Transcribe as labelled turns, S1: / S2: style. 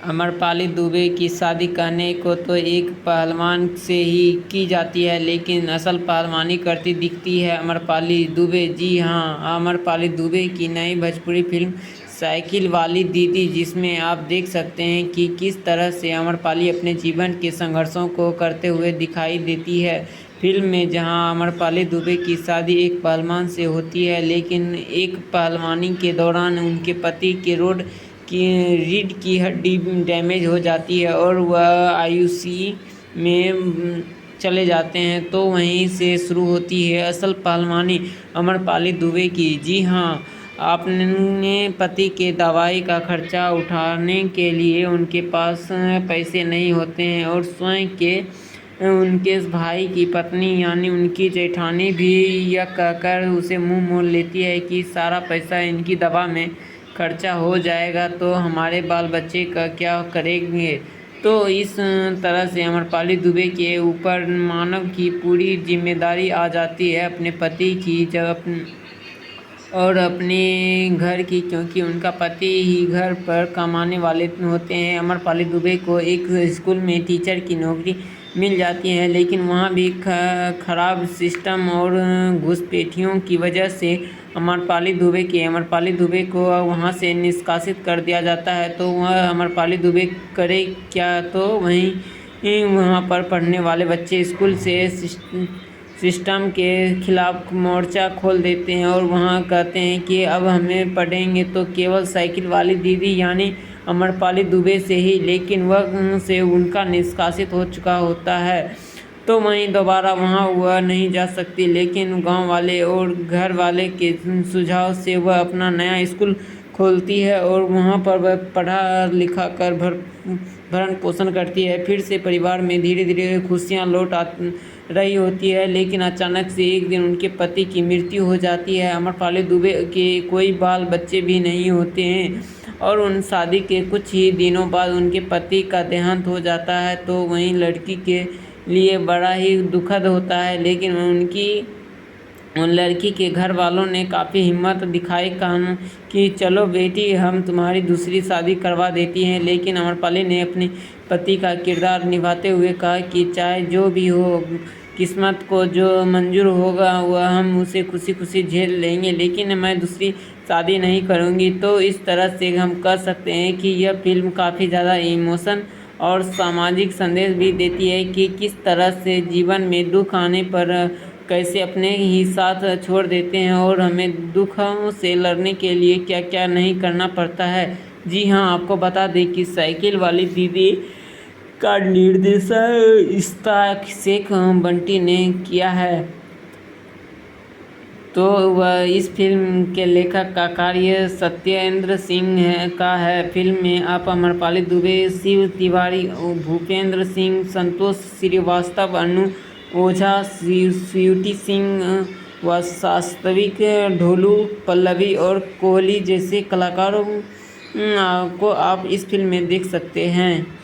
S1: अमरपाली दुबे की शादी कहने को तो एक पहलवान से ही की जाती है, लेकिन असल पहलवानी करती दिखती है अमरपाली दुबे। जी हाँ, अमरपाली दुबे की नई भोजपुरी फिल्म साइकिल वाली दीदी, जिसमें आप देख सकते हैं कि किस तरह से अमरपाली अपने जीवन के संघर्षों को करते हुए दिखाई देती है। फिल्म में जहां अमरपाली दुबे की शादी एक पहलवान से होती है, लेकिन एक पहलवानी के दौरान उनके पति के की रीढ़ की हड्डी डैमेज हो जाती है और वह आईसीयू में चले जाते हैं, तो वहीं से शुरू होती है असल पहलवानी अमरपाली दुबे की। जी हाँ, अपने पति के दवाई का खर्चा उठाने के लिए उनके पास पैसे नहीं होते हैं और स्वयं के उनके भाई की पत्नी यानी उनकी जेठानी भी यह कहकर उसे मुंह मोड़ लेती है कि सारा पैसा इनकी दवा में खर्चा हो जाएगा तो हमारे बाल बच्चे का क्या करेंगे। तो इस तरह से अमरपाली दुबे के ऊपर मानव की पूरी जिम्मेदारी आ जाती है अपने पति की और अपने घर की, क्योंकि उनका पति ही घर पर कमाने वाले होते हैं। अमरपाली दुबे को एक स्कूल में टीचर की नौकरी मिल जाती है, लेकिन वहाँ भी खराब सिस्टम और घुसपैठियों की वजह से अमरपाली दुबे को वहाँ से निष्कासित कर दिया जाता है। तो वह अमरपाली दुबे करे क्या, तो वहाँ पर पढ़ने वाले बच्चे स्कूल से सिस्टम के खिलाफ मोर्चा खोल देते हैं और वहाँ कहते हैं कि अब हमें पढ़ेंगे तो केवल साइकिल वाली दीदी यानी अमरपाली दुबे से ही, लेकिन वह से उनका निष्कासित हो चुका होता है, तो वहीं दोबारा वहाँ वह नहीं जा सकती। लेकिन गांव वाले और घर वाले के सुझाव से वह अपना नया स्कूल खोलती है और वहाँ पर वह पढ़ा लिखा कर भरण पोषण करती है। फिर से परिवार में धीरे धीरे खुशियाँ लौट आ रही होती है, लेकिन अचानक से एक दिन उनके पति की मृत्यु हो जाती है। अमरपाली दुबे के कोई बाल बच्चे भी नहीं होते हैं और उन शादी के कुछ ही दिनों बाद उनके पति का देहांत हो जाता है, तो वहीं लड़की के लिए बड़ा ही दुखद होता है। लेकिन उन लड़की के घर वालों ने काफ़ी हिम्मत दिखाई, कहा कि चलो बेटी हम तुम्हारी दूसरी शादी करवा देती हैं। लेकिन अमरपाली ने अपने पति का किरदार निभाते हुए कहा कि चाहे जो भी हो, किस्मत को जो मंजूर होगा वह हम उसे खुशी खुशी झेल लेंगे, लेकिन मैं दूसरी शादी नहीं करूँगी। तो इस तरह से हम कह सकते हैं कि यह फिल्म काफ़ी ज़्यादा इमोशन और सामाजिक संदेश भी देती है कि किस तरह से जीवन में दुख आने पर कैसे अपने ही साथ छोड़ देते हैं और हमें दुखों से लड़ने के लिए क्या क्या नहीं करना पड़ता है। जी हाँ, आपको बता दें कि साइकिल वाली दीदी का निर्देशन इश्ताक शेख बंटी ने किया है। तो वह इस फिल्म के लेखक का कार्य सत्येंद्र सिंह का है। फिल्म में आप अमरपाली दुबे, शिव तिवारी, भूपेंद्र सिंह, संतोष श्रीवास्तव, अनु ओझा, स्वीटी सिंह, वास्तविक, ढोलू, पल्लवी और कोहली जैसे कलाकारों को आप इस फिल्म में देख सकते हैं।